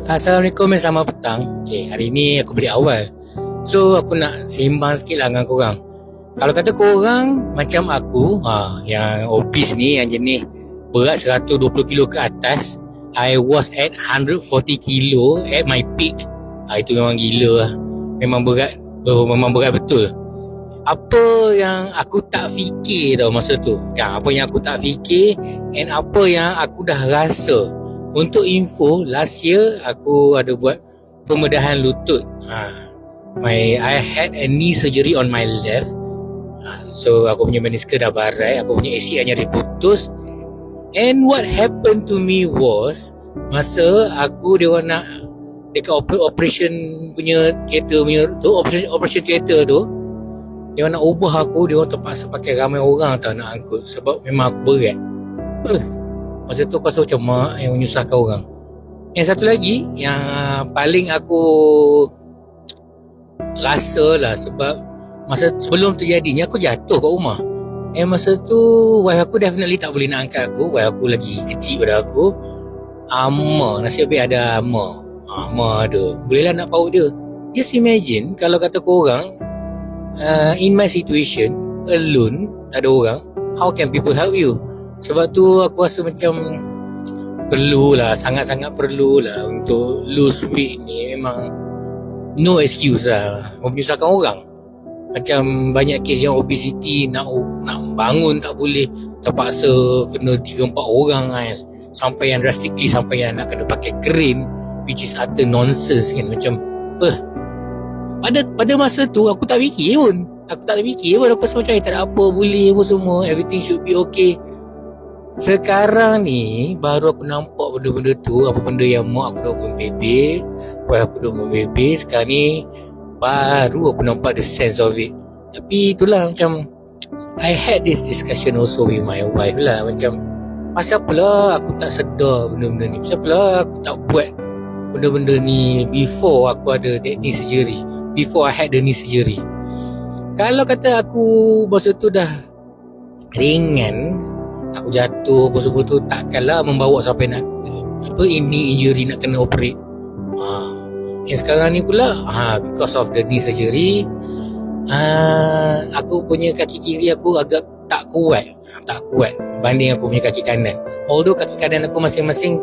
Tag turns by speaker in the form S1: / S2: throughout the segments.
S1: Assalamualaikum dan selamat petang. Okay, hari ni aku balik awal. So aku nak sembang sikit lah dengan korang. Kalau kata korang macam aku, yang obese ni, yang jenis berat 120 kilo ke atas, I was at 140 kilo at my peak. Itu memang gila lah. Memang berat betul. Apa yang aku tak fikir tau masa tu, apa yang aku tak fikir and apa yang aku dah rasa. Untuk info, last year aku ada buat pembedahan lutut. I had a knee surgery on my left. So aku punya meniscus dah barai, aku punya ACL nya diputus. And what happened to me was, masa aku dia orang nak dekat operation punya theater punya tu, operation theater tu, dia orang nak ubah aku, dia orang terpaksa pakai ramai orang tau nak angkut sebab memang aku berat. Masa tu aku rasa macam mak yang menyusahkan orang. Yang satu lagi yang paling aku rasa lah, sebab masa sebelum terjadinya aku jatuh kat rumah. Masa tu wife aku definitely tak boleh nak angkat aku. Wife aku lagi kecil pada aku. Nasib baik ada Ama ada. Bolehlah nak paut dia. Just imagine kalau kata korang, in my situation, alone, tak ada orang, how can people help you? Sebab tu aku rasa macam perlulah, sangat-sangat perlulah untuk lose weight ni. Memang no excuse lah menyusahkan orang. Macam banyak kes yang obesity, nak bangun tak boleh, terpaksa kena 3-4 orang sampai yang drastically sampai yang nak kena pakai crane, which is utter nonsense kan. Macam pada masa tu aku tak fikir pun. Aku rasa macam tak ada apa, boleh apa semua, everything should be okay. Sekarang ni baru aku nampak benda-benda tu, apa benda yang mak aku dah membebel, wife aku dah membebel. Sekarang ni baru aku nampak the sense of it. Tapi itulah, macam I had this discussion also with my wife lah. Macam pasal apalah aku tak sedar benda-benda ni, pasal apalah aku tak buat benda-benda ni before aku ada that knee surgery, before I had the knee surgery. Kalau kata aku masa tu dah ringan, aku jatuh apa semua tu, takkanlah membawa sampai nak ini injury nak kena operate. Yang sekarang ni pula because of the knee surgery, aku punya kaki kiri aku agak tak kuat banding aku punya kaki kanan. Although kaki kanan aku masing-masing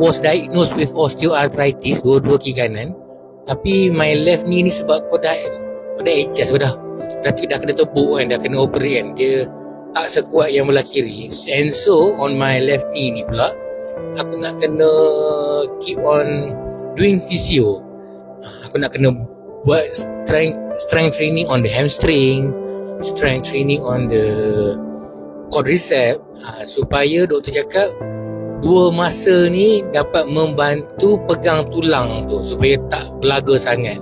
S1: was diagnosed with osteoarthritis, dua-dua kaki kanan, tapi my left knee ni sebab aku dah adjust, dah kena tepuk kan, dah kena operate kan, dia tak sekuat yang belah kiri. And so on my left knee ni pula, aku nak kena keep on doing physio. Aku nak kena buat strength training on the hamstring, strength training on the quadricep, supaya doktor cakap dua masa ni dapat membantu pegang tulang tu supaya tak belaga sangat.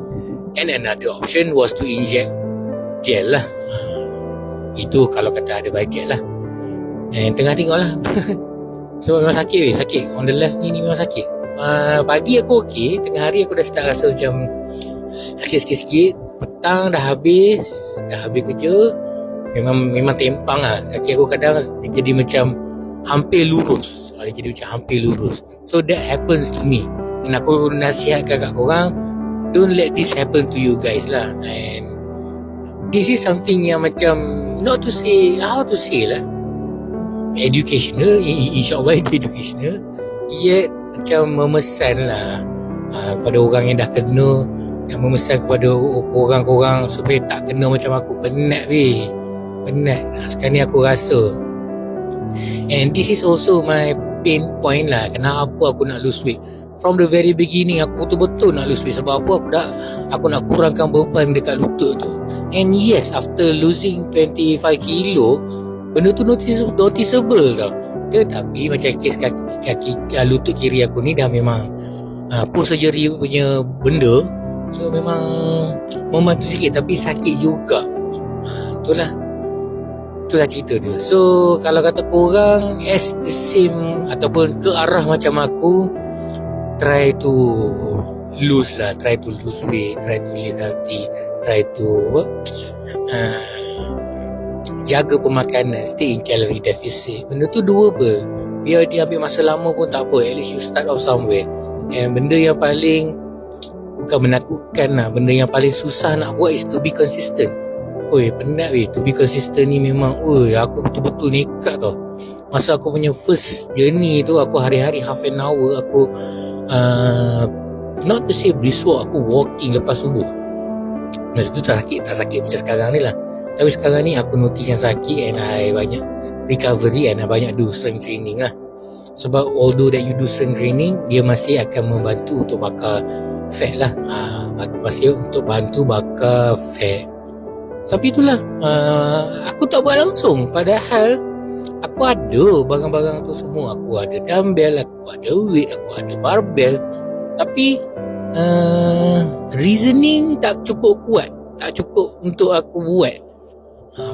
S1: And another option was to inject gel lah. Itu kalau kata ada bajet lah. Tengah tengok lah. Sebab memang sakit. On the left ni memang sakit. Pagi aku okey, tengah hari aku dah start rasa macam sakit sikit-sikit. Petang dah habis kerja, memang tempang lah. Kaki aku kadang jadi macam hampir lurus. So that happens to me. Dan aku nasihatkan kat korang, don't let this happen to you guys lah. And this is something yang macam, not to say, how to say lah, educational, insyaAllah itu educational, yet macam memesan lah pada orang yang dah kena, yang memesan kepada korang-korang supaya tak kena macam aku. Penat. Sekarang ni aku rasa, and this is also my pain point lah, kenapa aku nak lose weight. From the very beginning aku betul-betul nak lose weight. Sebab apa? Aku nak kurangkan beban dekat lutut tu. And yes, after losing 25 kilo, benda tu noticeable tau. Tetapi macam kes kaki lutut kiri aku ni dah memang post surgery punya benda. So memang membantu sikit, tapi sakit juga. Itulah cerita dia. So kalau kata korang as the same ataupun ke arah macam aku, try to lose weight, try to live healthy, try to jaga pemakanan, stay in calorie deficit. Benda tu doable. Biar dia ambil masa lama pun tak apa, at least you start off somewhere. And benda yang paling, bukan menakutkan lah, benda yang paling susah nak buat is to be consistent. Penat to be consistent ni memang aku betul-betul nekat tau. Masa aku punya first journey tu, aku hari-hari half an hour aku not to say brisk walk, aku walking lepas subuh. Masa tu tak sakit macam sekarang ni lah. Tapi sekarang ni aku notice yang sakit, and I banyak recovery, and I banyak do strength training lah. Sebab although that you do strength training, dia masih akan membantu untuk bakar fat lah. Masih untuk bantu bakar fat. Tapi itulah, aku tak buat langsung. Padahal aku ada barang-barang tu semua. Aku ada dumbbell, aku ada weight, aku ada barbell. Tapi reasoning tak cukup kuat, tak cukup untuk aku buat.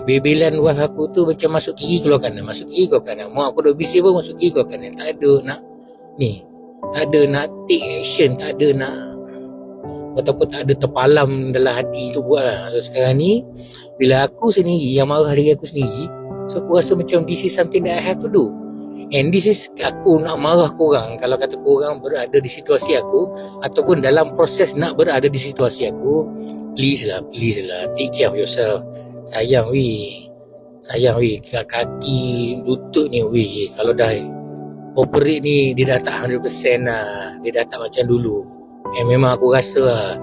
S1: Bebelan wife aku tu macam masuk kiri keluar kanan, masuk kiri keluar kanan. Mak aku dah bising pun masuk kiri keluar kanan. Tak ada nak ni, tak ada nak take action, tak ada nak, ataupun tak ada terpalam dalam hati tu buat lah. So sekarang ni, bila aku sendiri yang marah diri aku sendiri, so aku rasa macam this is something that I have to do. And this is aku nak marah korang. Kalau kata korang berada di situasi aku, ataupun dalam proses nak berada di situasi aku, please lah, take care of yourself. Sayang kaki, lutut ni kalau dah operate ni, dia dah tak 100% lah. Dia dah tak macam dulu. Memang aku rasa lah,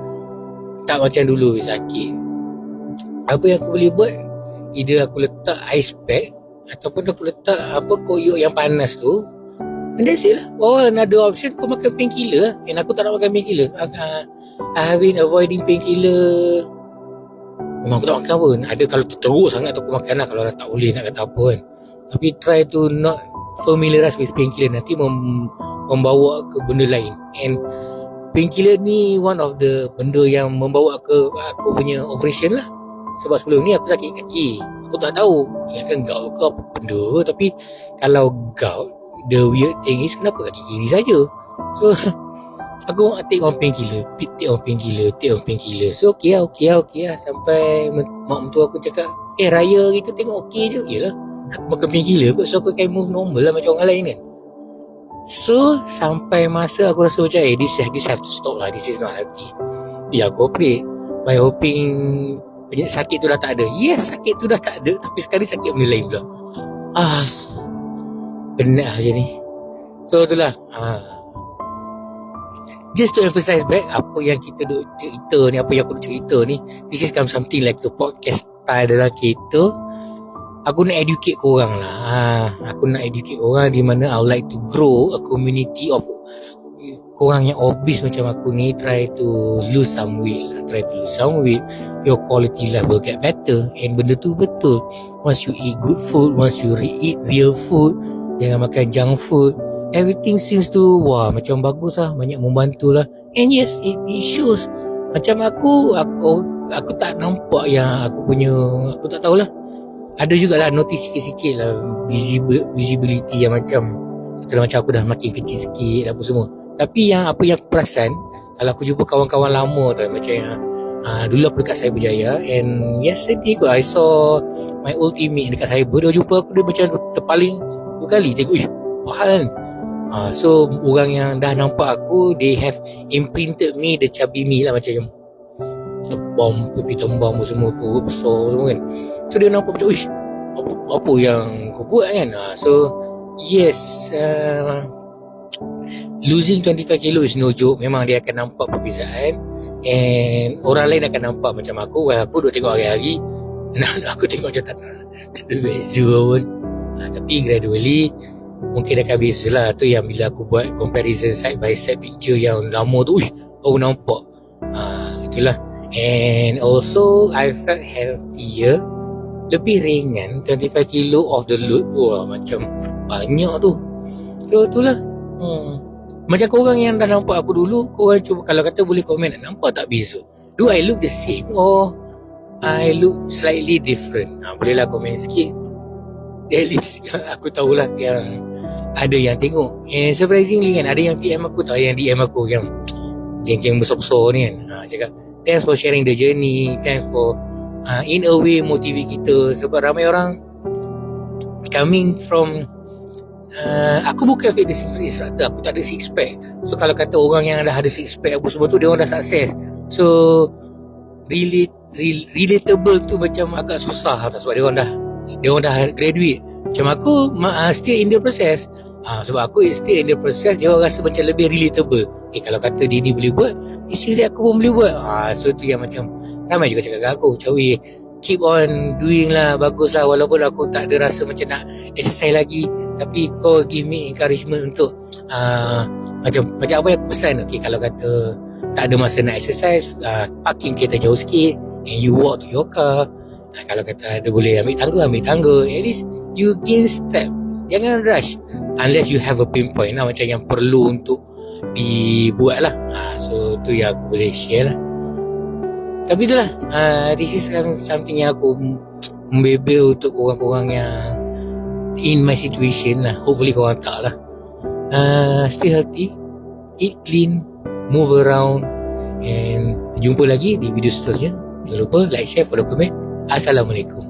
S1: tak macam dulu sakit. Apa yang aku boleh buat, either aku letak ice pack, ataupun aku letak koyok yang panas tu, and that's it lah. Another option, kau makan painkiller lah. And aku tak nak makan painkiller. I have been avoiding painkiller. Memang aku tak makan pun. Ada kalau teruk sangat tu aku makan lah, kalau tak boleh nak kata apa kan. Tapi try to not familiarize with painkiller, nanti membawa ke benda lain. And painkiller ni one of the benda yang membawa ke aku punya operation lah. Sebab sebelum ni aku sakit kaki, aku tak tahu ingatkan gout ke apa benda. Tapi kalau gout, the weird thing is kenapa kaki kiri saja. So aku take on painkiller. So okay lah. Sampai mak mentua aku cakap, Raya kita tengok okay je. Yelah, aku makan painkiller kot, so aku akan move normal lah macam orang lain kan. So sampai masa aku rasa macam this have to stop lah, this is not healthy. Aku operate by hoping sakit tu dah tak ada. Yes, sakit tu dah tak ada, tapi sekarang sakit benda lain pula. Penat macam ni. So itulah, just to emphasize back apa yang kita duk cerita ni, apa yang aku duk cerita ni, this is something like a podcast style dalam kereta. Aku nak educate korang lah. Aku nak educate korang di mana I would like to grow a community of korang yang obese macam aku ni. Try to lose some weight lah. Your quality life will get better. And benda tu betul. Once you eat good food, once you eat real food, jangan makan junk food, everything seems to macam bagus lah, banyak membantu lah. And yes, it shows. Macam aku tak nampak yang aku punya, aku tak tahulah, ada jugalah notice sikit-sikit lah visibility yang macam aku dah makin kecil sikit apa semua. Tapi apa yang aku perasan, kalau aku jumpa kawan-kawan lama tu, macam yang dulu aku dekat Cyberjaya, and yesterday I saw my old teammate dekat Cyber. Dia jumpa aku, dia macam terpaling 2 kali. Tengok, mahal kan. So orang yang dah nampak aku, they have imprinted me the chubby me lah, macam tebam, pipi tembam semua tu besar semua kan. So dia nampak macam apa yang kau buat kan. So yes, losing 25 kilo is no joke. Memang dia akan nampak perbezaan, and orang lain akan nampak macam aku duk tengok hari-hari, aku tengok macam tak ada beza pun. Tapi gradually mungkin akan beza lah. Tu yang bila aku buat comparison side by side picture yang lama tu, baru nampak. Itulah. And also I felt healthier, lebih ringan. 25 kilo of the load, macam banyak tu. So itulah. Macam korang yang dah nampak aku dulu, korang cuba kalau kata boleh komen, nampak tak beza? Do I look the same or I look slightly different? Bolehlah komen sikit. At least aku tahulah yang ada yang tengok. And surprisingly kan, ada yang DM aku, tak, yang DM aku yang geng-geng besar-besar ni kan, cakap thanks for sharing the journey, thanks for in a way motivate kita. Sebab ramai orang coming from Aku bukan fitness instructor, aku tak ada six pack. So kalau kata orang yang dah ada six pack apa semua tu, dia orang dah sukses. So relatable tu macam agak susah tak, sebab dia orang dah graduate. Macam aku still in the process. Sebab aku still in the process, dia orang rasa macam lebih relatable. Kalau kata dia ni boleh buat, isteri aku pun boleh buat. So tu yang macam ramai juga cakap kat aku, macam keep on doing lah, bagus lah, walaupun aku tak ada rasa macam nak exercise lagi, tapi kau give me encouragement untuk macam apa yang aku pesan. Kalau kata tak ada masa nak exercise, parking kereta jauh sikit and you walk to your car. Kalau kata ada boleh ambil tangga, at least you gain step. Jangan rush unless you have a pinpoint lah, macam yang perlu untuk dibuat lah. So tu yang aku boleh share lah. Tapi itulah, this is something yang aku membebel untuk korang-korang yang in my situation lah. Hopefully korang tak lah. Stay healthy, eat clean, move around, and jumpa lagi di video seterusnya. Jangan lupa like, share, follow, comment. Assalamualaikum.